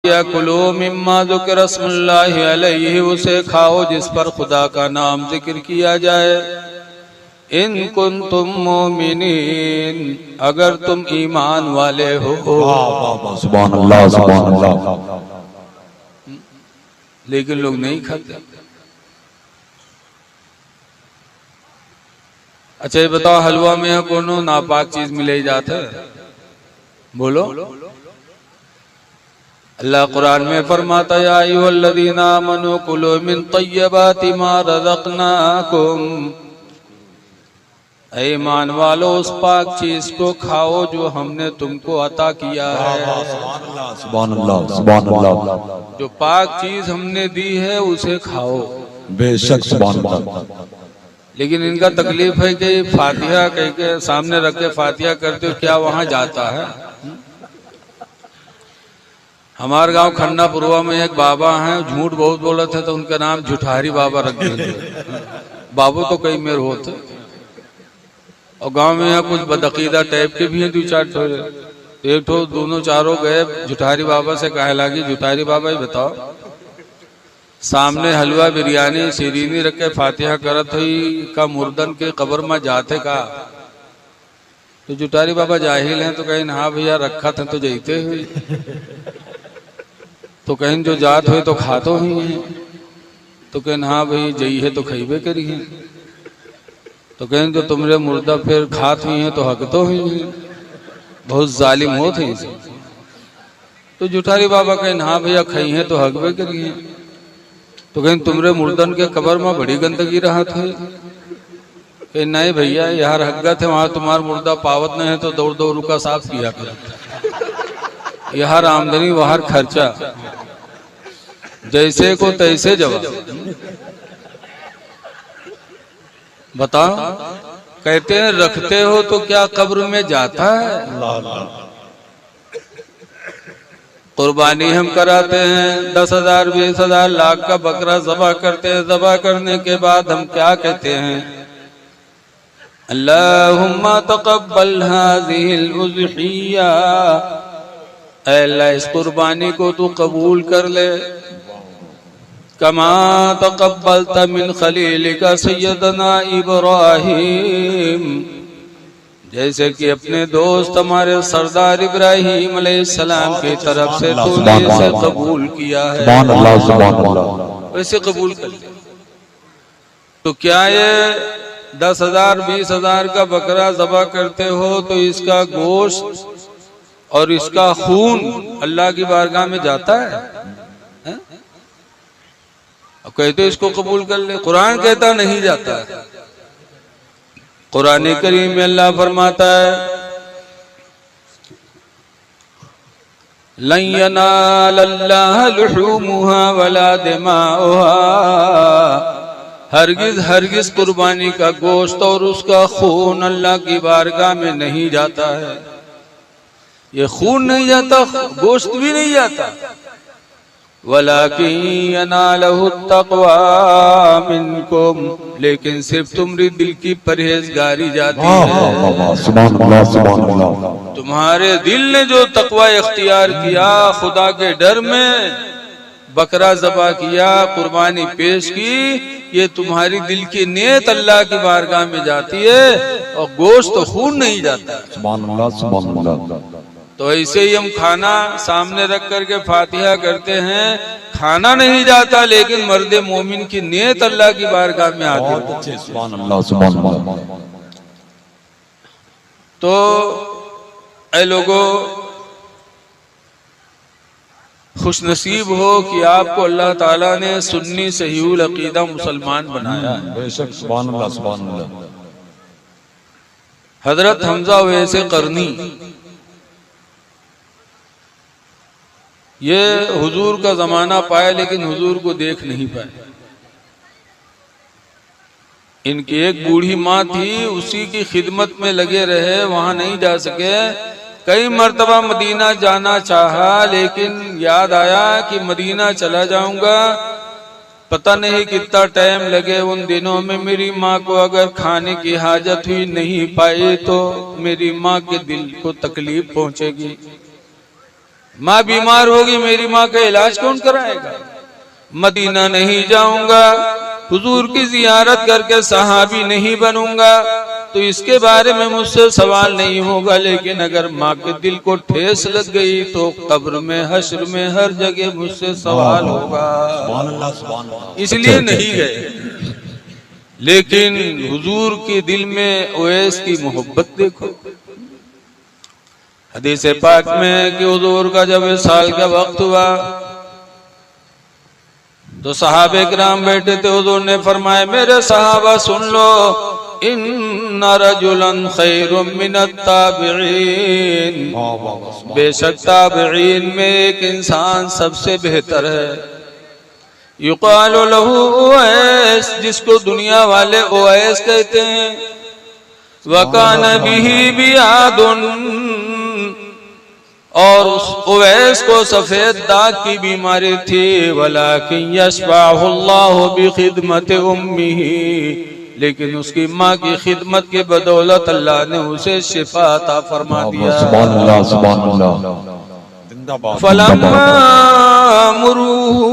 किया कुलो मिम्मा ज़ुकिर रस्मुल्लाहि अलैहि, उसे खाओ जिस पर खुदा का नाम जिक्र किया जाए। इन कुंतुम मोमिनीन, अगर तुम ईमान वाले हो। सुभान अल्लाह, सुभान अल्लाह। लेकिन लोग नहीं खाते। अच्छा ये बताओ, हलवा में कोनो नापाक चीज मिले जाते? बोलो। अल्लाह कुरान में फरमाता है, या अय्युहल्लज़ीना आमनू कुलू मिन तय्यबाति मा रज़क़नाकुम, ईमान वालो उस पाक चीज को खाओ जो हमने तुमको अता किया है। सुभान अल्लाह, सुभान अल्लाह। जो पाक चीज हमने दी है उसे खाओ। बेशक, सुभान अल्लाह। लेकिन इनका तकलीफ है कि फातिहा कह के सामने रख के फातिहा करते हो, क्या वहां जाता है? हमारे गांव खन्नापुरवा में एक बाबा हैं, झूठ बहुत बोले थे तो उनका नाम झुठारी बाबा रख दिए। बाबू तो कई मेरे होते, और गांव में यहाँ कुछ बदअकीदा टाइप के भी हैं, दो चार ठो। एक ठो दोनों चारों गए झुठारी बाबा से, कहे लगी झुठारी बाबा ही बताओ, सामने हलवा बिरयानी सीरीनी रख के फातिहा करत हुई का मुर्दन के कब्र में जाते का? तो जुटारी बाबा जाहिल हैं तो कहीं हाँ भैया रखा था तो जईते हुई, तो कहीं जो जात हुई तो खातो ही है, तो कहीं हाँ भाई जई है तो खईबे करी है, तो कहीं जो तुमरे मुर्दा फिर खात हुई है तो हक तो हुई है, बहुत जालिम होते हैं। तो जुठारी बाबा कहीं हाँ भैया खई है तो हकबे करी है, तो कहीं तुमरे मुर्दन के कब्र में बड़ी गंदगी रहा थे। कहीं नहीं भैया यहाँ हग्गा थे, वहां तुम्हारा मुर्दा पावत नहीं है तो दौड़ दौड़ का साफ किया कर। यहाँ आमदनी वहां खर्चा, जैसे को तैसे जवाब। बताओ, कहते हैं रखते हो तो क्या कब्र में जाता है? कुर्बानी हम कराते हैं, 10,000 20,000 लाख का बकरा ज़बह करते हैं, ज़बह करने के बाद हम क्या कहते हैं? अल्लाहुम्मा तक़ब्बल हाज़िहिल उज़हिया, ऐ अल्लाह इस कुर्बानी को तू कबूल कर ले। कमा तक़ब्बलता मिन खलीलिका सय्यदना इब्राहीम, जैसे कि अपने दोस्त हमारे सरदार इब्राहीम अलैहिस्सलाम की तरफ से तूने इसे कबूल किया है, वैसे कबूल कर ले। तो क्या ये 10,000 20,000 का बकरा ज़बह करते हो तो इसका गोश्त और इसका खून अल्लाह की बारगाह में जाता है? अब कहते इसको कबूल कर ले, कुरान कहता नहीं जाता है। कुरान करीम में अल्लाह फरमाता है, लन यनालल्लाह लुहूमुहा वला दिमाउहा, हरगिज हरगिज कुर्बानी का गोश्त और उसका खून अल्लाह की बारगाह में नहीं जाता है। ये खून नहीं जाता, गोश्त भी नहीं जाता। वलाकिन यनालहु तक़वा मिनकुम, लेकिन सिर्फ तुम्हारी दिल की परहेजगारी जाती है। सुभान अल्लाह, सुभान अल्लाह। तुम्हारे दिल ने जो तक़वा इख्तियार किया, खुदा के डर में बकरा ज़बह किया, कुर्बानी पेश की, ये तुम्हारी दिल की नियत अल्लाह की बारगाह में जाती है, और गोश्त तो खून नहीं जाता। सुभान अल्लाह, सुभान अल्लाह। तो ऐसे ही हम खाना सामने रख करके फातिहा करते हैं, खाना नहीं जाता लेकिन मर्द मोमिन की नियत अल्लाह की बारगाह में आती है। सुभान अल्लाह, सुभान अल्लाह। तो ऐ लोगों, खुशनसीब हो कि आपको अल्लाह ताला ने सुन्नी सहीहुल अकीदा मुसलमान बनाया है। बेशक, सुभान अल्लाह, सुभान अल्लाह। हजरत हमजा वैसे करनी, ये हुजूर का जमाना पाया लेकिन हुजूर को देख नहीं पाए। इनकी एक बूढ़ी माँ थी, उसी की खिदमत में लगे रहे, वहां नहीं जा सके। कई मर्तबा मदीना जाना चाहा, लेकिन याद आया कि मदीना चला जाऊंगा, पता नहीं कितना टाइम लगे। उन दिनों में मेरी माँ को अगर खाने की हाजत हुई नहीं पाई तो मेरी माँ के दिल को तकलीफ पहुंचेगी। माँ बीमार होगी, मेरी माँ का इलाज कौन कराएगा? मदीना नहीं जाऊंगा, हुजूर की जियारत करके सहाबी नहीं बनूंगा, तो इसके बारे में मुझसे सवाल नहीं होगा। लेकिन अगर माँ के दिल को ठेस लग गई तो कब्र में, हश्र में, हर जगह मुझसे सवाल होगा। इसलिए नहीं गए। लेकिन हुजूर के दिल में ओवैस की मोहब्बत देखो। हदीस पाक में कि हुजूर का जब साल का वक्त हुआ तो सहाबे किराम बैठे थे। हुजूर ने फरमाया, मेरे सहाबा सुन लो, इन्ना रजुलन खैरुम मिनत ताबिईन, बेशक ताबिईन में एक इंसान सबसे बेहतर है। युकालु लहू उवैस, जिसको दुनिया वाले उवैस कहते हैं। वकान बिही बियादुन, और उस उवैस को सफेद दाग की बीमारी थी। वलाकिन यशफाहुल्लाहु बिखिदमत उम्मिही, लेकिन उसकी माँ की खिदमत के बदौलत अल्लाह ने उसे शिफा अता फरमा दिया। सुभान अल्लाह, सुभान अल्लाह। फलम्मा मुरूहु,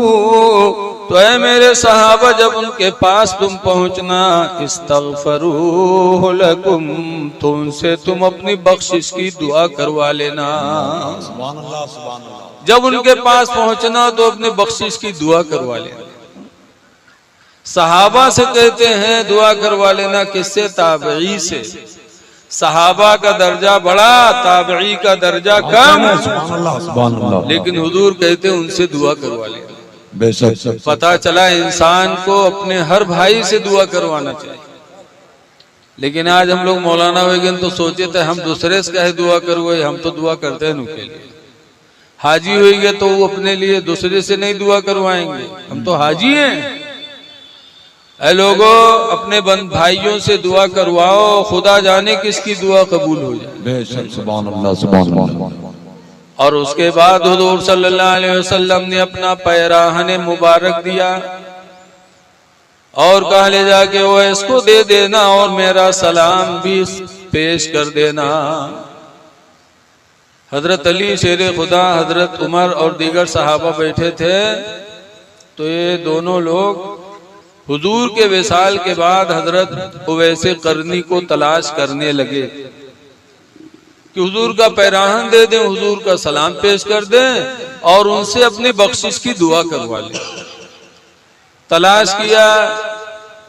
तो ऐ मेरे सहाबा जब उनके पास तुम पहुंचना, इस्तगफरूहु लकुम, तो उनसे तुम अपनी बख्शिश की दुआ करवा लेना। सुभान अल्लाह, सुभान अल्लाह। जब उनके पास पहुंचना तो अपनी बख्शिश की दुआ करवा लेना। सहाबा से कहते हैं दुआ करवा लेना, किससे? ताबई से। सहाबा का दर्जा बड़ा, ताबई का दर्जा कम। सुभान अल्लाह। लेकिन हुजूर कहते हैं उनसे दुआ करवा लेना। बेशक पता चला इंसान को अपने हर भाई से दुआ करवाना चाहिए। लेकिन आज हम लोग मौलाना हो गए तो सोचे थे हम दूसरे से कहे दुआ करवाए, हम तो दुआ करते हैं उनके लिए। हाजी हो गए तो वो अपने लिए दूसरे से नहीं दुआ करवाएंगे, हम तो हाजी हैं। ऐ लोगों, अपने भाइयों से दुआ करवाओ, खुदा जाने किसकी दुआ कबूल हो जाए। बेशक सुभान अल्लाह, सुभान अल्लाह। और उसके बाद हुजूर सल्लल्लाहु अलैहि वसल्लम ने अपना पैराहन मुबारक दिया और कहा, ले जाके वो इसको दे देना और मेरा सलाम भी पेश कर देना। हजरत अली शेर खुदा, हजरत उमर और दीगर सहाबा बैठे थे। तो ये दोनों लोग हुजूर के विसाल के बाद हजरत उवैस करनी को तलाश करने लगे कि हुजूर का पैराहन दे दें, हुजूर का सलाम पेश कर दें और उनसे अपनी बख्शिश की दुआ करवा लें। तलाश किया।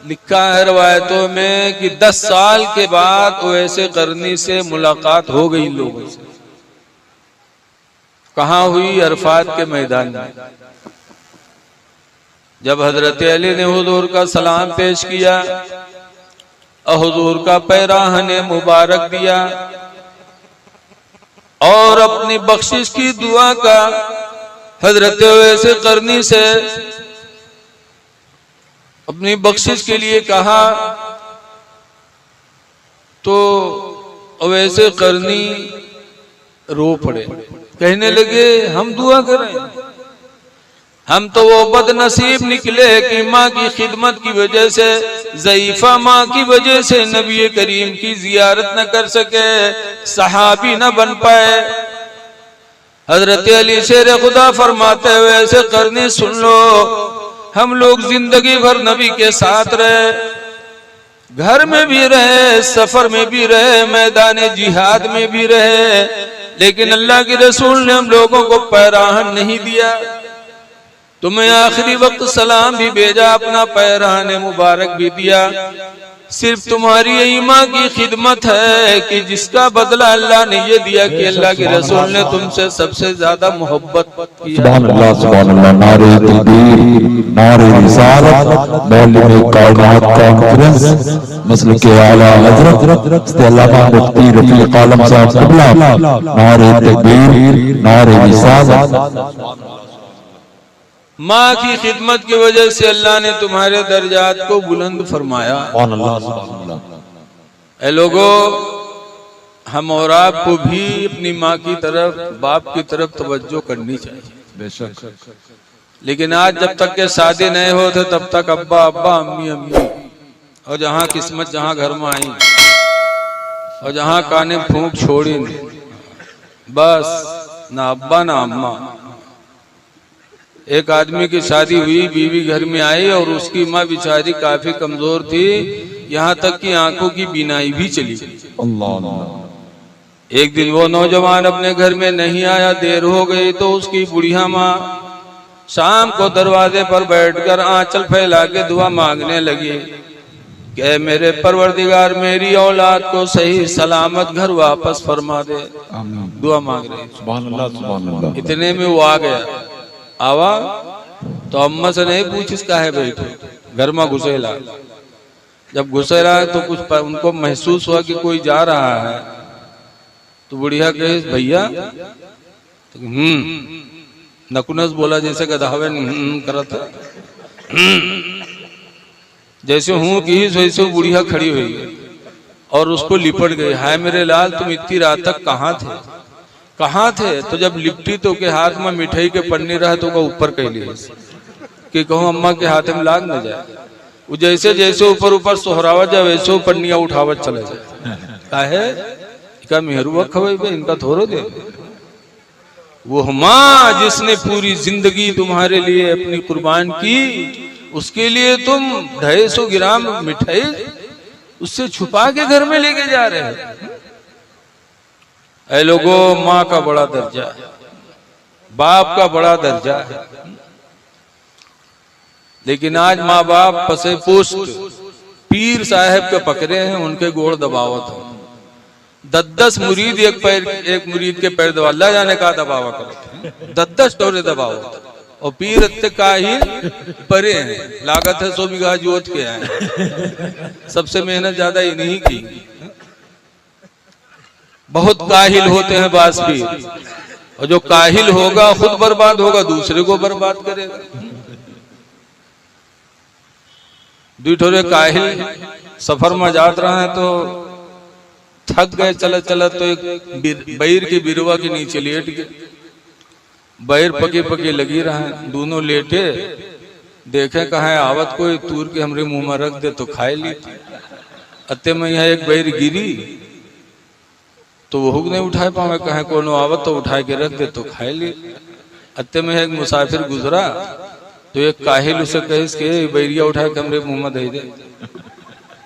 लिखा है रवायतों में कि 10 साल के बाद उवैस करनी से मुलाकात हो गई लोगों से। कहाँ हुई? अरफात के मैदान में। जब हजरत अली ने हुजूर का सलाम पेश किया और हुजूर का पैराहन मुबारक दिया और अपनी बख्शिश की दुआ का हजरत उवैस करनी से अपनी बख्शिश के लिए कहा, तो उवैस करनी रो पड़े। कहने लगे, हम दुआ करें, हम तो वो बदनसीब निकले कि माँ की खिदमत की वजह से, ज़ईफा माँ की वजह से नबी करीम की जियारत न कर सके, सहाबी न बन पाए। हजरत अली शेर खुदा फरमाते हुए ऐसे करनी, सुन लो, हम लोग जिंदगी भर नबी के साथ रहे, घर में भी रहे, सफर में भी रहे, मैदान जिहाद में भी रहे, लेकिन अल्लाह के रसूल ने हम लोगों को पैराहन नहीं दिया। तुम्हें आखिरी वक्त सलाम भी भेजा, अपना पैराहन मुबारक भी दिया। सिर्फ तुम्हारी ईमान की खिदमत है कि जिसका बदला अल्लाह ने ये दिया कि अल्लाह के रसूल ने तुमसे सबसे ज्यादा मोहब्बत की। सुभान अल्लाह, सुभान अल्लाह। नारे तकबीर, नारे रिसालत, मौलवी कायनात कॉन्फ्रेंस, मसलक के आला हजरत अल्लामा मुफ्ती रफीक आलम साहब क़िबला, नारे तकबीर, नारे रिसालत। माँ की खिदमत की वजह से अल्लाह ने तुम्हारे दर्जात को बुलंद फरमाया। ऐ लोगों, हम और आपको भी अपनी माँ की तरफ, बाप की तरफ तवज्जो करनी चाहिए। बेशक। लेकिन आज जब तक के शादी नहीं होते तब तक अब्बा अब्बा, अम्मी अम्मी, और जहाँ किस्मत जहाँ घर में आई और जहाँ काने फूंक छोड़ी, बस ना अब्बा ना अम्मा। एक आदमी की शादी हुई, बीवी घर में आई और उसकी माँ बेचारी काफी कमजोर थी, यहाँ तक कि आंखों की बीनाई भी चली गई। एक दिन वो नौजवान अपने घर में नहीं आया, देर हो गई, तो उसकी बुढ़िया माँ शाम को दरवाजे पर बैठकर आंचल फैला के दुआ मांगने लगी कि मेरे परवरदिगार मेरी औलाद को सही सलामत घर वापस फरमा दे। दुआ मांग रही। सुभान अल्लाह, सुभान अल्लाह। इतने में वो आ गया। आवा तो अम्मा से नहीं पूछ इसका है बैठे, घर में घुसेला। जब घुसेला तो कुछ उनको महसूस हुआ कि कोई जा रहा है, तो बुढ़िया कहे भैया, तो नकुनस बोला जैसे गधावे करत जैसे हूं की वैसे बुढ़िया खड़ी हुई और उसको लिपट गई। हाय मेरे लाल, तुम इतनी रात तक कहाँ थे, कहाँ थे? तो जब लिपटी तो के हाथ में मिठाई के पन्नी रहा तो ऊपर कह लिए कि कहूँ अम्मा के हाथ में लाग न जाए। वो जैसे जैसे ऊपर ऊपर सोहरावत जाए वैसे पन्निया उठावत चले जाए। काहे का मेहरू वक्त इनका थोड़ो दे। वो माँ जिसने पूरी जिंदगी तुम्हारे लिए अपनी कुर्बान की, उसके लिए तुम 250 ग्राम मिठाई उससे छुपा के घर में लेके जा रहे हैं। ऐ लोगों, माँ का बड़ा दर्जा है, बाप का बड़ा दर्जा है, लेकिन आज माँ बाप पसे पुष्ट पीर साहब के पकड़े हैं, उनके गोड़ दबावत हो। 10 मुरीद एक मुरीद के पैर दबा, अल्लाह जाने का दबावा करते, 10 टोरे दबावत। और पीर इतने काहिल परे हैं, लागत है 100 बीघा जोत के आए, सबसे मेहनत ज्यादा इन्हीं की। बहुत काहिल होते हैं बास पीर, और जो काहिल होगा खुद बर्बाद होगा, दूसरे को बर्बाद करेगा। दूठोरे काहिल सफर में जात रहे हैं तो थक गए, चलत चलत तो एक बैर की बिरवा के नीचे लेट गए। बैर पके पके लगी रहा, दोनों लेटे, देखे कहा आवत कोई तूर के हमरे मुंह में रख दे तो खाए ली। अत्ते में यहाँ एक बैर गिरी तो वो हुक नहीं उठाए पावे, कहे कोनो आवत तो उठा के रख दे तो खाए ली। अत्ते में एक मुसाफिर गुजरा तो एक काहिल उसे कहिस के बैरिया उठा के हमरे मुंह में दे दे,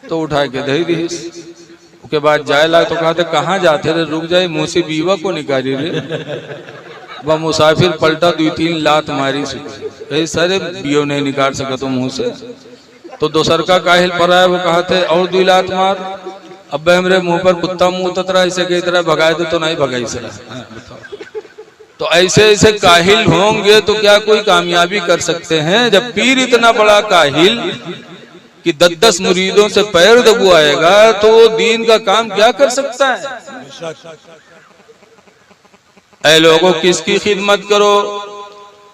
तो उठा के दे दी। उसके बाद जाए ला तो कहते कहाँ जाते रे, रुक जाए, मुंह से बीवा को निकाली रे। वह मुसाफिर पलटा, 2-3 लात मारी, सारे बियो नहीं निकाल सका तो मुंह से। तो दोसर का काहिल पर आया, वो कहते और 2 लात मार। अब हमरे मुंह पर कुत्ता मुंह ततरा ऐसे कही तरह भगाए दे तो नहीं भगाई सला। तो ऐसे ऐसे काहिल होंगे तो क्या कोई कामयाबी कर सकते हैं? जब पीर इतना बड़ा काहिल कि 10 मुरीदों से पैर दबुआएगा तो वो दीन का काम क्या कर सकता है? ऐ लोगों, किसकी खिदमत करो?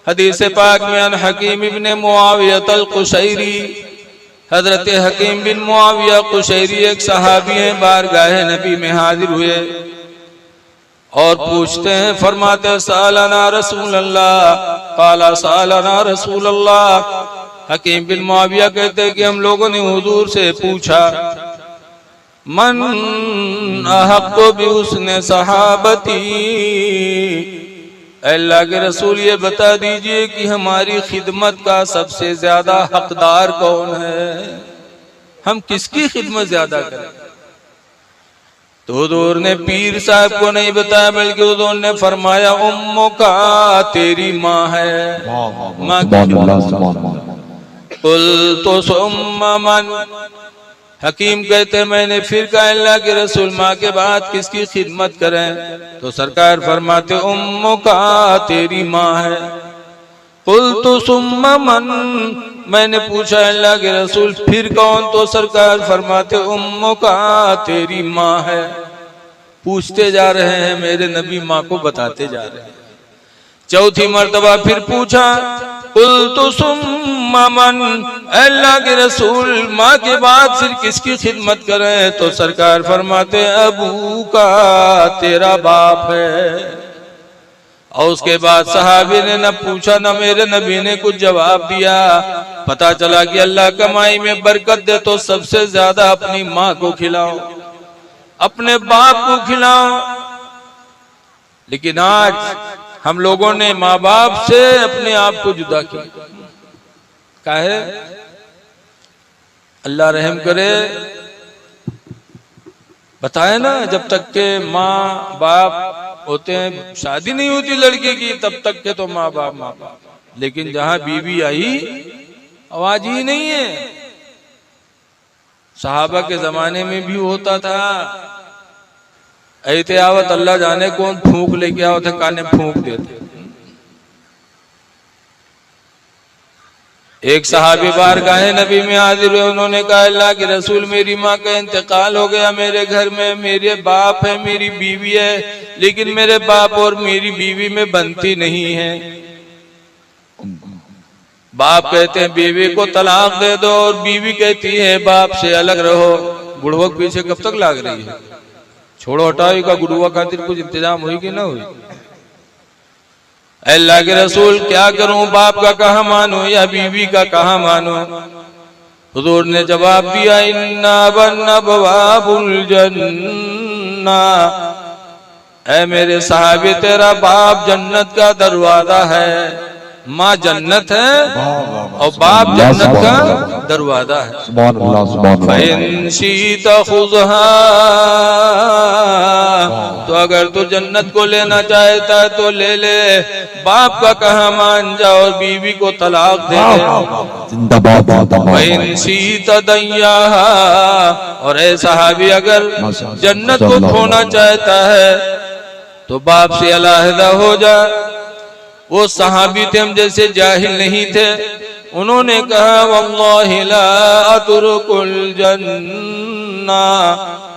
हदीस पाक में अन हकीम इब्ने मुआविया अल कुशैरी, हजरत हकीम बिन मुआविया कुशैरी एक सहाबी हैं, बारगाह नबी में हाजिर हुए और पूछते हैं, फरमाते सालना रसूल अल्लाह, काला सालना रसूल अल्लाह। हकीम बिन मुआविया कहते कि हम लोगों ने हुजूर से पूछा, मन अहक्कु बिहुस्ने सहाबती, अल्लाह के रसूल ये बता दीजिए कि हमारी खिदमत का सबसे ज्यादा हकदार कौन है? हम किसकी खिदमत ज्यादा करें? तो हुजूर ने पीर साहब को नहीं बताया, बल्कि हुजूर ने फरमाया उम्मो का, तेरी माँ है। माँ कुल तो सुम्मा मन। हकीम कहते मैंने फिर कहा अल्लाह के रसूल माँ के बाद किसकी खिदमत करें? तो सरकार फरमाते उम्मो का, तेरी माँ है। कुल तो सुम्मा मन। मैंने पूछा अल्लाह के रसूल फिर कौन? तो सरकार फरमाते उम्मो का, तेरी माँ है। पूछते जा रहे हैं, मेरे नबी माँ को बताते जा रहे हैं। चौथी मर्तबा फिर पूछा, कुल तो सुम्मा मन, अल्लाह के रसूल माँ के बाद फिर किसकी खिदमत करें? तो सरकार फरमाते अबू का, तेरा बाप है। और उसके बाद सहाबी ने न पूछा न मेरे नबी ने कुछ जवाब दिया। पता चला कि अल्लाह कमाई में बरकत दे तो सबसे ज्यादा अपनी माँ को खिलाओ, अपने बाप को खिलाओ। लेकिन आज हम लोगों ने माँ बाप से अपने आप को जुदा किया। काहे? अल्लाह रहम करे, बताए ना, जब तक के माँ बाप होते हैं, शादी नहीं होती लड़की की, तब तक के तो माँ बाप। लेकिन जहां बीवी आई, आवाज ही नहीं है। सहाबा के जमाने में भी होता था, ऐते आवत अल्लाह जाने कौन फूंक लेके आओ थे, काने फूंक देते। एक सहाबी बारगाहे नबी में हाजिर हुए, उन्होंने कहा अल्लाह के रसूल, मेरी माँ का इंतकाल हो गया, मेरे घर में मेरे बाप है, मेरी बीवी है, लेकिन मेरे बाप और मेरी बीवी में बनती नहीं है। बाप कहते हैं बीवी को तलाक दे दो, और बीवी कहती है बाप से अलग रहो। बुढ़वा पीछे कब तक लाग रही है? छोड़ो हटाओ का गुरुआ खातिर कुछ इंतजाम हुई कि ना हुई? अल्लाह के रसूल क्या करूं, बाप का कहा मानो या बीवी का कहा मानो? हुजूर ने जवाब दिया, इन्ना बन्ना बवाबुल जन्ना, ऐ मेरे साहबे तेरा बाप जन्नत का दरवाजा है। माँ जन्नत है और बाप जन्नत का दरवाजा है। तो अगर तू जन्नत को लेना चाहता है तो ले ले, बाप का कहा मान जा और बीवी को तलाक दे दे। और ऐ सहाबी अगर जन्नत को खोना चाहता है तो बाप से अलहदा हो जा। वो सहाबी थे, हम जैसे जाहिल नहीं थे। उन्होंने कहा वल्लाहि ला अतरुकुल जन्ना,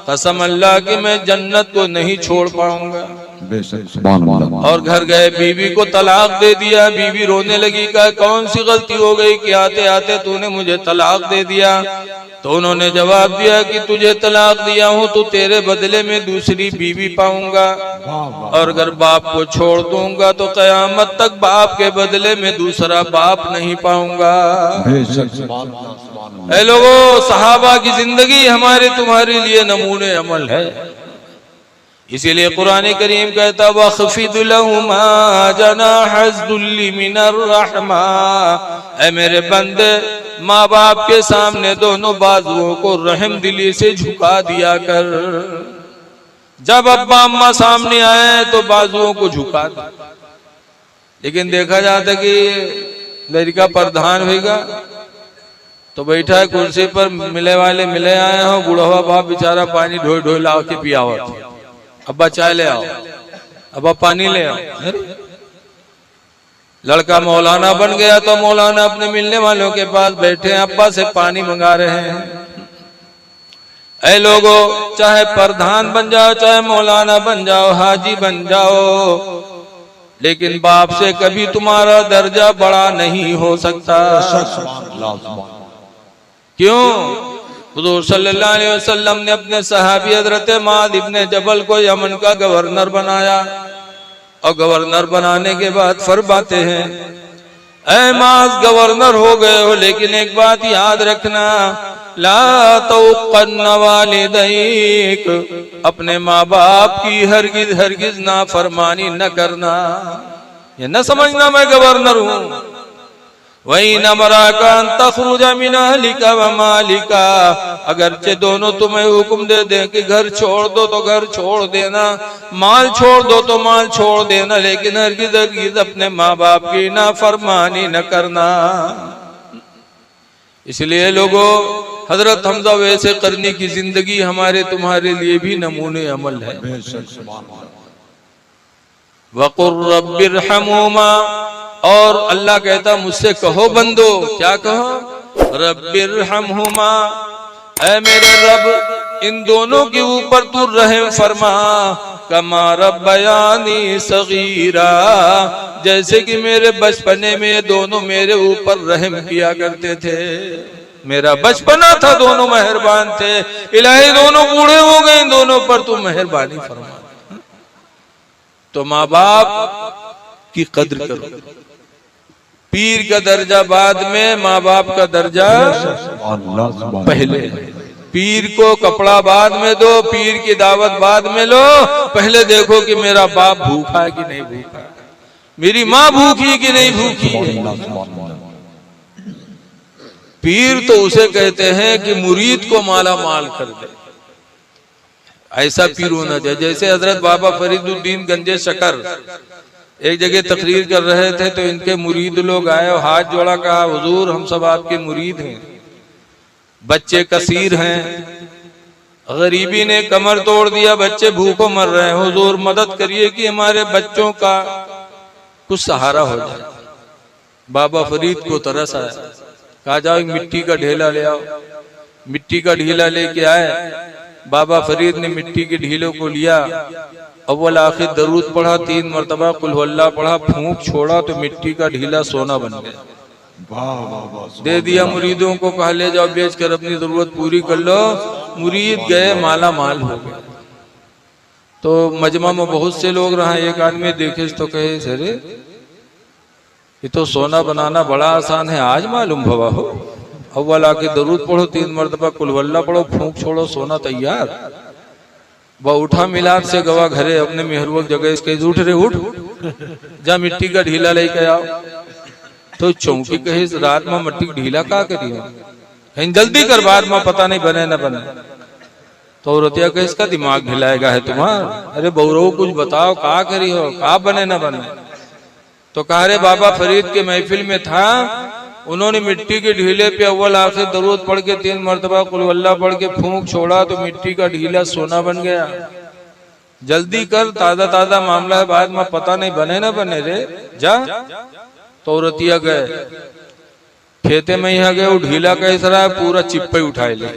कसम अल्लाह की मैं जन्नत को नहीं छोड़ पाऊंगा। और घर गए, बीवी को तलाक दे दिया। बीवी रोने लगी, कहा कौन सी गलती हो गई कि आते आते तूने मुझे तलाक दे दिया? तो उन्होंने जवाब दिया कि तुझे तलाक दिया हूं तो तेरे बदले में दूसरी बीवी पाऊंगा, और अगर बाप को छोड़ दूंगा तो कयामत तक बाप के बदले में दूसरा बाप नहीं पाऊंगा। ऐ लोगों, सहाबा की जिंदगी हमारे तुम्हारे लिए नमूने अमल है। इसीलिए कुरान करीम कहता वख्फिद लहुमा जनाहज़ुल्ली मिनर रहमा, ऐ मेरे बंदे माँ बाप के सामने दोनों बाजुओं को रहम दिली से झुका दिया कर। जब अब्बा अम्मा सामने आए तो बाजुओं को झुका दे। लेकिन देखा जाता कि लड़का प्रधान होगा तो बैठा है कुर्सी पर, मिले वाले मिले आए हो, बुढ़वा बाप बेचारा पानी ढोई ढोई ला के पियावत, अब्बा चाय ले आओ, अब्बा पानी ले आओ। लड़का मौलाना बन गया तो मौलाना अपने मिलने वालों के पास बैठे हैं, अब्बा से पानी मंगा रहे हैं। ऐ लोगों, चाहे प्रधान बन जाओ, चाहे मौलाना बन जाओ, हाजी बन जाओ, लेकिन बाप से कभी तुम्हारा दर्जा बड़ा नहीं हो सकता। क्यों? हुजूर सल्लल्लाहु अलैहि वसल्लम ने अपने सहाबी हजरत माद इब्ने जबल को यमन का गवर्नर बनाया, और गवर्नर बनाने के बाद फरमाते हैं, ऐ माद गवर्नर हो गए हो, लेकिन एक बात याद रखना, ला तौक़न्न वालिदैक, अपने माँ बाप की हरगिज हरगिज ना फरमानी न करना। ये न समझना मैं गवर्नर हूँ। वही नमराकान तखरुजा मिन अहलिका व मालिका, अगरचे दोनों तुम्हें हुक्म दे दे कि घर छोड़ दो तो घर छोड़ देना, माल छोड़ दो तो माल छोड़ देना, लेकिन हरगिज हरगिज अपने माँ बाप की नाफरमानी न करना। इसलिए लोगों, हजरत हमजा वैसे करनी की जिंदगी हमारे तुम्हारे लिए भी नमूने अमल है। वक़ुर रब्बिरहमुमा, और अल्लाह कहता मुझसे कहो बंदो, क्या कहो? रब्बिरहमुमा, ऐ मेरे रब इन दोनों के ऊपर तू रहम फरमा, कमा रब्बयानी सगीरा, जैसे कि मेरे बचपने में ये दोनों मेरे ऊपर रहम किया करते थे। मेरा बचपना था, दोनों मेहरबान थे, इलाही दोनों बूढ़े हो गए, इन दोनों पर तू मेहरबानी फरमा। तो माँ बाप की कद्र करो। पीर का दर्जा बाद में, माँ बाप का दर्जा पहले। पीर को कपड़ा बाद में दो, पीर की दावत बाद में लो, पहले देखो कि मेरा बाप भूखा है कि नहीं भूखा है, मेरी माँ भूखी कि नहीं भूखी है। पीर तो उसे कहते हैं कि मुरीद को माला माल कर दे, ऐसा पीर होना चाहिए। जैसे हजरत बाबा फरीदुद्दीन गंजे शकर एक जगह तकरीर कर रहे थे तो इनके मुरीद लोग आए और हाथ जोड़ा, कहा हुजूर हम सब आपके मुरीद हैं, बच्चे कसीर हैं, गरीबी ने कमर तोड़ दिया, बच्चे भूखों मर रहे हैं, हुजूर मदद करिए कि हमारे बच्चों का कुछ सहारा हो जाए। बाबा फरीद को तरस आया, कहा जाओ एक मिट्टी का ढेला ले आओ। मिट्टी का ढीला लेके आए, बाबा फरीद ने मिट्टी के ढीलों को लिया, अव्वल आखिर दरूद पढ़ा, 3 मरतबा कुल हुवल्लाह पढ़ा, फूंक छोड़ा तो मिट्टी का ढीला सोना बन गया। दे दिया मुरीदों को, कहा ले जाओ बेच कर अपनी जरूरत पूरी कर लो। मुरीद गए, माला माल हो गए। तो मजमा में बहुत से लोग रहा, एक आदमी देखे तो कहे सरे ये तो सोना बनाना बड़ा आसान है, आज मालूम भवा हो। अव्वल आके दरूद पढ़ो, 3 मरतबा कुल हुवल्लाह पढ़ो, फूंक छोड़ो, सोना तैयार। वह उठा मिलाद से गवा घरे अपने मेहरुवक जगह इसके उठ रे उठ, जा मिट्टी का ढीला लेके आओ। तो चौकी कहे रात में मिट्टी का ढीला का करियो, कहीं जल्दी कर, बाद में पता नहीं बने न बने। तो औरतिया कहे इसका दिमाग ढिलाएगा है तुम्हारा, अरे बौरो कुछ बताओ का करी हो, का बने न बने। तो कहा रे बाबा फरीद के महफिल में था, उन्होंने मिट्टी के ढीले पे अव्वल आखिर दरूद पढ़ के 3 मरतबा कुल हुवल्लाह पढ़ के फूंक छोड़ा तो मिट्टी का ढीला सोना बन गया। जल्दी कर, ताजा ताजा मामला है, बाद में पता नहीं बने ना बने रे, जा। तो औरतिया गए, खेते में यहाँ गए, वो ढीला कैसा रहा, पूरा चिप्पे उठाए ले,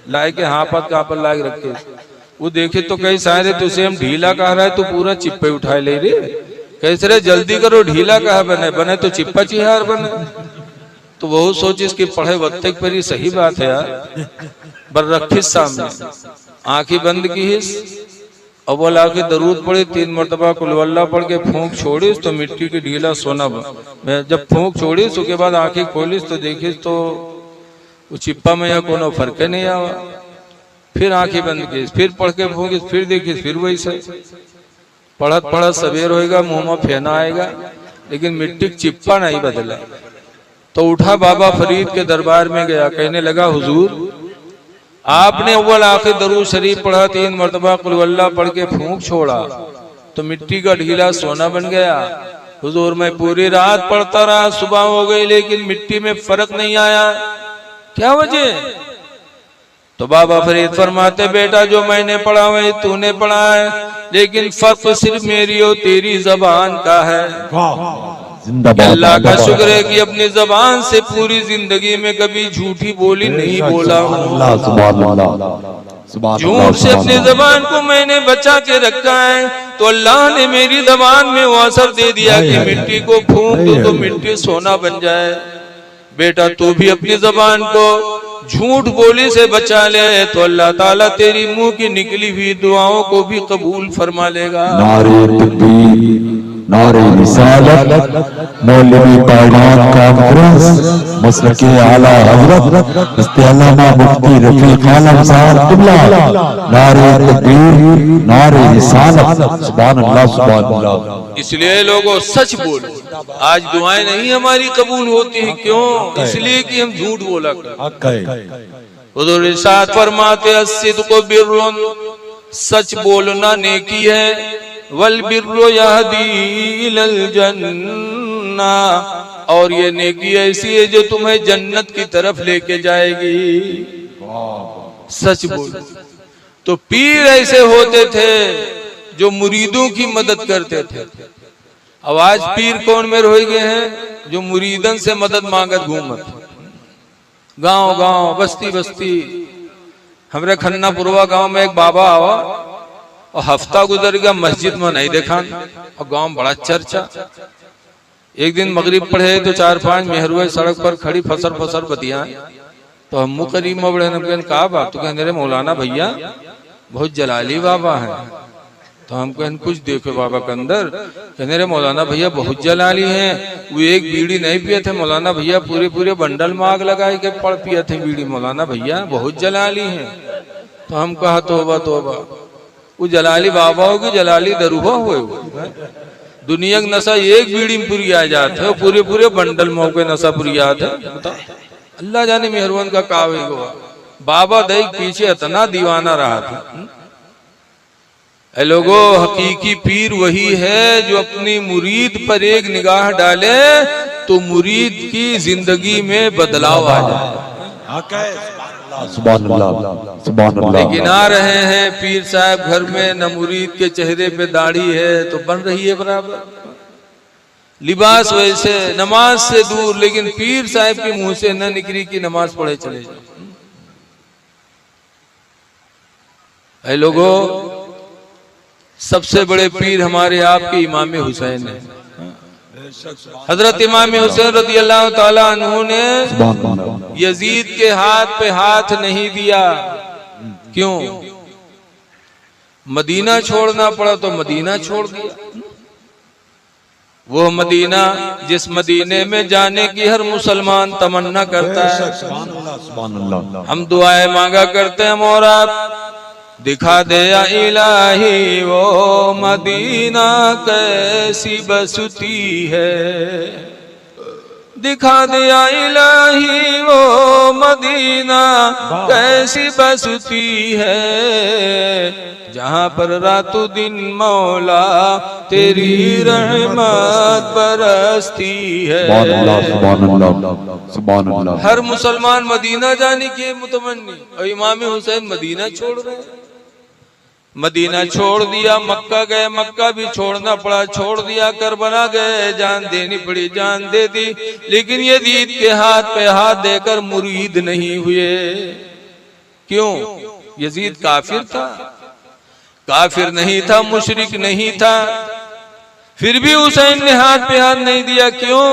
लाए के हापत कहाँ पर लाए रखे। वो देखे तो कई सारे तुझे हम ढीला कह रहा है, तो पूरा चिप्पे उठाए ले रे, कैसे रे जल्दी करो, ढीला कहा बने, बने तो चिप्पा चिहार बने। तो वो सोच इसकी पढ़े वक्त पर ही सही बात है यार, बर रखी सामने, आंखें बंद की हिस, अव्वल आके दरूद पड़े, 3 मरतबा कुल हुवल्लाह पढ़ के फूंक छोड़िस तो मिट्टी की ढीला सोना बन। जब फूंक छोड़िस उसके बाद आंखें खोलिस तो देखिस तो वो चिप्पा में या कोनो फर्क नहीं आवा। फिर आंखें बंद की, फिर पढ़ के फूंकिस, फिर देखिस, फिर वही से पढ़त पढ़त सवेर होएगा, मुंह में फेना आएगा, लेकिन मिट्टी चिप्पा नहीं बदला। तो उठा बाबा फरीद के दरबार में गया, कहने लगा हुजूर आपने अव्वल आखिर दरूद शरीफ पढ़ा, 3 मरतबा कुल हुवल्लाह पढ़ के फूंक छोड़ा तो मिट्टी का ढीला सोना बन गया। हुजूर मैं पूरी रात पढ़ता रहा, सुबह हो गई लेकिन मिट्टी में फर्क नहीं आया, क्या वजह? तो बाबा फरीद फरमाते बेटा जो मैंने पढ़ा वही तूने पढ़ा है, लेकिन फर्क सिर्फ मेरी और तेरी जबान का है। अल्लाह का शुक्र है कि अपनी जबान से पूरी जिंदगी में कभी झूठी बोली नहीं बोला। झूठ से अपनी जबान को मैंने बचा के रखा है, तो अल्लाह ने मेरी जबान में वो असर दे दिया कि मिट्टी को फूंक दो तो मिट्टी सोना बन जाए। बेटा तू भी अपनी जबान को झूठ बोली से बचा ले तो अल्लाह ताला तेरी मुंह की निकली हुई दुआओं को भी कबूल फरमा लेगा। नारे रिसालत मौलवी कायनात कॉन्फ्रेंस मसलक आला हजरत इस्तेलामा मुफ्ती रफीक आलम साहब क़िबला, नारे तकबीर, नारे रिसालत, सुभान अल्लाह सुभान अल्लाह। इसलिए लोगों सच बोलो, आज दुआएं नहीं हमारी कबूल होती है, क्यों? इसलिए कि हम झूठ बोला करते। हुज़ूर इरशाद फरमाते अस्सिद्क़ु बिर्रुन, सच बोलना नेकी है, वल बिर्रु यहदी इलल जन्ना, और ये नेकी ऐसी है जो तुम्हें जन्नत की तरफ लेके जाएगी। सच बोलो। तो पीर ऐसे होते थे जो मुरीदों की मदद करते थे। अब आज पीर कौन में रह गए हैं जो मुरीदन से मदद मांगत घूमत, गांव गांव बस्ती बस्ती। हमारे खन्नापुरवा गांव में एक बाबा आवा और हफ्ता गुजर गया, मस्जिद में नहीं देखा, और गांव बड़ा चर्चा। एक दिन मगरिब पढ़े तो 4-5 मेहरुए सड़क पर खड़ी फसर फसर बतिया, तो हम करीब में बड़े कहा बात, तो कहने रे मौलाना भैया बहुत जलाली बाबा है, तो हम कहने कुछ देखो बाबा के अंदर। कहने रे मौलाना भैया बहुत जलाली हैं, वो एक बीड़ी नहीं पिए थे मौलाना भैया, पूरे पूरे बंडल में आग लगाए के पड़ पिए थे बीड़ी मौलाना भैया, बहुत जलाली हैं। तो हम कहा तौबा तौबा, वो जलाली बाबा हो कि जलाली दरूहा हुए दुनिया का नशा एक बीड़ी में पुरी आ जाते है, पूरे पूरे बंडल में के नशा पुरी आते है। अल्लाह जाने मेहरबान का कावे गो बाबा दई पीछे इतना दीवाना रहा था। ऐ लोगो हकीकी पीर वही है जो अपनी मुरीद पर एक निगाह डाले तो मुरीद की जिंदगी में बदलाव आ जाए। लेकिन आ रहे हैं पीर साहब घर में, न मुरीद के चेहरे पे दाढ़ी है तो बन रही है बराबर, लिबास वैसे, नमाज से दूर, लेकिन पीर साहब के मुंह से न निकली कि नमाज पढ़े चले जाए। ऐ लोगो सबसे बड़े पीर हमारे आपके इमाम हुसैन है। हजरत इमाम हुसैन रज़ियल्लाहु ताला अन्हु ने यजीद के हाथ पे हाथ नहीं दिया। क्यों? मदीना छोड़ना पड़ा तो मदीना छोड़ दिया। वो मदीना जिस मदीने में जाने की हर मुसलमान तमन्ना करता है। हम दुआएं मांगा करते हैं, मौला दिखा दे या इलाही वो मदीना कैसी बसती है, दिखा दे या इलाही वो मदीना कैसी बसती है, जहाँ पर रातों दिन मौला तेरी रहमत बरसती है। हर मुसलमान मदीना जाने की मुतमन्नी, और इमाम हुसैन मदीना छोड़ रहे। मदीना छोड़ दिया, मक्का गए, मक्का भी छोड़ना पड़ा, छोड़ दिया, करबला गए, जान देनी पड़ी, जान दे दी, लेकिन यजीद के हाथ पे हाथ देकर मुरीद नहीं हुए। क्यों? यजीद काफिर था, काफिर नहीं था, मुशरिक नहीं था, फिर भी हुसैन ने हाथ पे हाथ नहीं दिया। क्यों?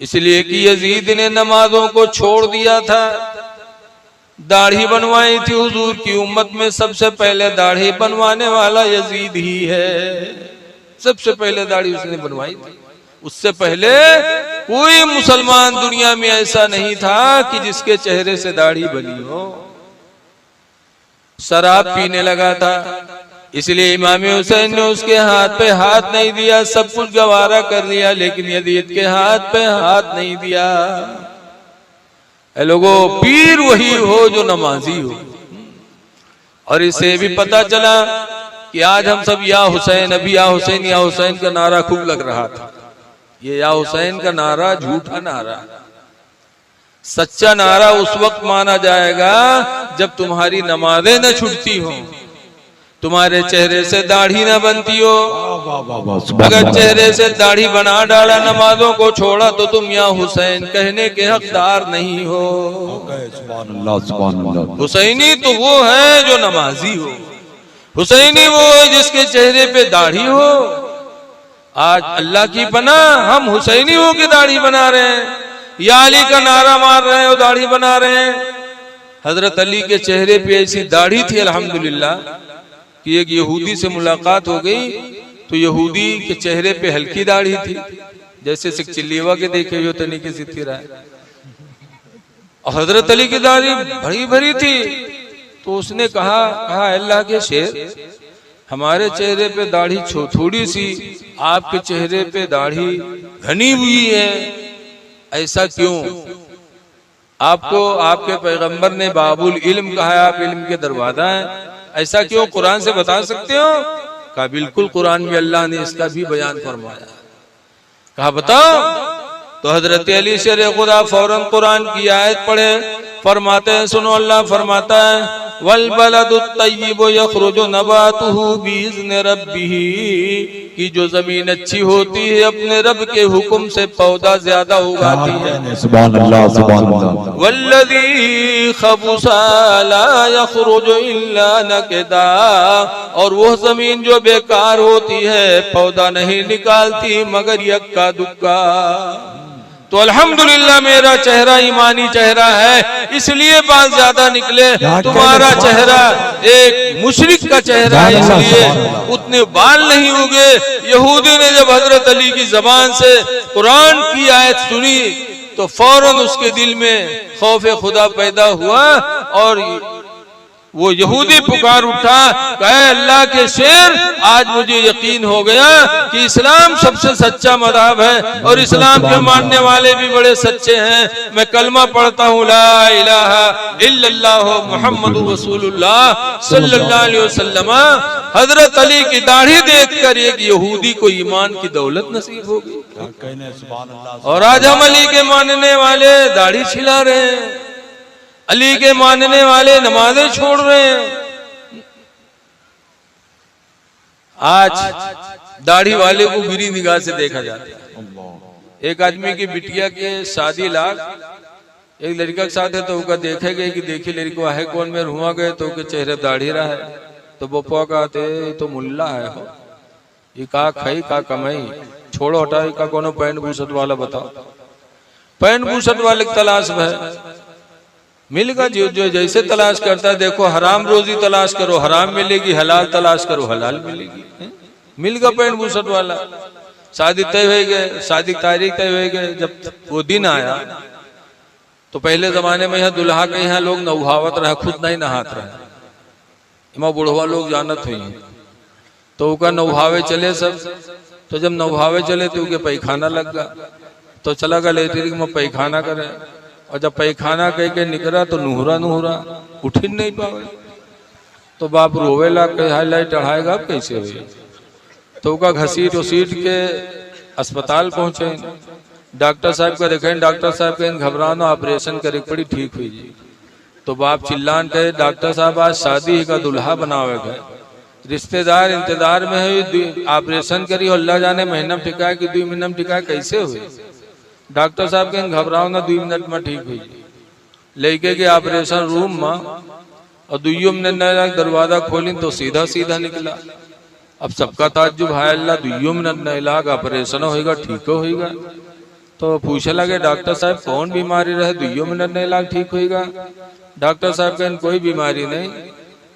इसलिए कि यजीद ने नमाजों को छोड़ दिया था, दाढ़ी बनवाई थी। हुजूर की उम्मत में सबसे पहले दाढ़ी बनवाने वाला यजीद ही है, सबसे पहले दाढ़ी उसने बनवाई थी। उससे पहले कोई मुसलमान दुनिया में ऐसा नहीं था कि जिसके चेहरे से दाढ़ी बनी हो। शराब पीने लगा था, इसलिए इमाम हुसैन ने उसके हाथ पे हाथ नहीं दिया। सब कुछ गवारा कर लिया, लेकिन यजीद के हाथ पे हाथ नहीं दिया। लोगों पीर वही हो जो नमाजी हो। और इसे भी पता चला कि आज हम सब या हुसैन, अभी या हुसैन का नारा खूब लग रहा था। ये या हुसैन का नारा झूठा नारा, सच्चा नारा उस वक्त माना जाएगा जब तुम्हारी नमाजें न छूटती हो, तुम्हारे चेहरे से दाढ़ी ना बनती हो। अगर चेहरे से दाढ़ी बना डाला, नमाजों को छोड़ा, तो तुम या हुसैन कहने के हकदार नहीं हो। हुसैनी तो वो है जो नमाजी हो, हुसैनी वो है जिसके चेहरे पे दाढ़ी हो। आज अल्लाह की पनाह हम हुसैनी हो के दाढ़ी बना रहे हैं, या अली का नारा मार रहे हैं और दाढ़ी बना रहे हैं। हजरत अली के चेहरे पे ऐसी दाढ़ी थी अल्हम्दुलिल्लाह कि एक यहूदी से मुलाकात हो गई तो यहूदी के चेहरे पे हल्की दाढ़ी थी, जैसे चिल्लीवा के देखे हुए तरीके से थी रहा। और हजरत अली की दाढ़ी भरी भरी थी, तो उसने कहा अल्लाह के शेर, हमारे चेहरे पे दाढ़ी थोड़ी सी, आपके चेहरे पे दाढ़ी घनी हुई है, ऐसा क्यों? आपको आपके पैगंबर ने बाबुल इल्म कहा है, आप इल्म के दरवाजा हैं, ऐसा क्यों? कुरान से बता सकते हो? कहा बिल्कुल, कुरान में अल्लाह ने इसका भी बयान फरमाया। कहा बताओ। तो हजरत अली शेर खुदा फौरन कुरान की आयत पढ़े, फरमाते हैं, सुनो, अल्लाह फरमाता है, वल बलदुत तय्यिबु यखरुजु नबातुहु बिइज़्नि रब्बिही, कि जो जमीन अच्छी होती है अपने रब के हुक्म से पौधा ज्यादा उगाती है। सुभान अल्लाह, सुभान अल्लाह। वल्लज़ी खबुसा ला यखरुजु इल्ला नकदा, और वह जमीन जो बेकार होती है पौधा नहीं निकालती मगर यक्का दुक्का। तो अल्हम्दुलिल्लाह मेरा चेहरा ईमानी चेहरा है, इसलिए बाल ज्यादा निकले। तुम्हारा चेहरा एक मुशरिक का चेहरा है, इसलिए उतने बाल नहीं उगे। यहूदी ने जब हजरत अली की जबान से कुरान की आयत सुनी तो फौरन उसके दिल में खौफ खुदा पैदा हुआ और वो यहूदी पुकार उठा, कहे अल्लाह के शेर, आज मुझे यकीन हो गया कि इस्लाम सबसे सच्चा मज़हब है और इस्लाम के मानने वाले भी बड़े सच्चे हैं। मैं कलमा पढ़ता हूँ, ला इलाहा इल्लल्लाह मुहम्मदुर रसूलुल्लाह सल्लल्लाहु अलैहि वसल्लम। हजरत अली की दाढ़ी देखकर एक यहूदी को ईमान की दौलत नसीब हो गई। और आज हम अली के मानने वाले दाढ़ी छिला रहे हैं, अली के मानने वाले नमाजें छोड़ रहे हैं। आज दाढ़ी वाले को गिरी निगाह से देखा जाता है। एक आदमी की बिटिया के शादी लाग, एक लड़का के साथ है तो उसका देखेगा कि देखिए लड़का है कौन में हुआ गए तो उसके चेहरे दाढ़ी रहा है, तो बप्पा कहते तो मुल्ला है हो, ये का खाई का कमाई, छोड़ो हटाई का कोनो पैंट बूसट वाला बताओ। पैंट बूसट वाले की तलाश है, मिलेगा जो जो जैसे तलाश करता है। देखो हराम रोजी तलाश करो हराम मिलेगी, हलाल तलाश करो हलाल मिलेगी। मिलेगा पैंट बूसट वाला। शादी तय हो गए, शादी की तारीख तय हो गए, जब वो दिन आया तो पहले जमाने में यहाँ दुल्हा के यहाँ लोग नहावत रहे, खुद नहीं नहात रहे, इमा बुढ़वा लोग जानत हुई तो उनका नौहावे चले सब। तो जब नौहावे चले तो उनके पैखाना लग गया, तो चला गया लेटरिन में पैखाना करे, और जब पैखाना कह के निकला तो नुहरा नुहरा उठ ही नहीं पावे। तो बाप रोवे ला के हाईलाइट चढ़ाएगा अब कैसे हुई। तो उनका घसीट उसीट के अस्पताल पहुंचे, डॉक्टर साहब का देखें, डॉक्टर साहब कहें घबराना ऑपरेशन करे पड़ी ठीक हुई जी। तो बाप चिल्लान कहे डॉक्टर साहब आज शादी का दुल्हा बनावे गए, रिश्तेदार इंतजार में है, ऑपरेशन करी और अल्लाह जाने महीना टिका कि 2 महीना टिका कैसे हुई। डॉक्टर साहब कहें घबराओ ना 2 मिनट में ठीक हुई। लेके के ऑपरेशन रूम में और 2 मिनट दरवाजा खोली तो सीधा सीधा निकला। अब सबका ताज्जुब है, अल्लाह 2 मिनट नहीं लाग ऑपरेशन होगा ठीक होगा। तो पूछे लगे डॉक्टर साहब कौन बीमारी रहे 2 मिनट नहीं लाग ठीक होगा। डॉक्टर साहब कहें कोई बीमारी नहीं,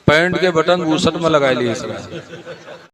पैंट के बटन बूसट में लगा लिए।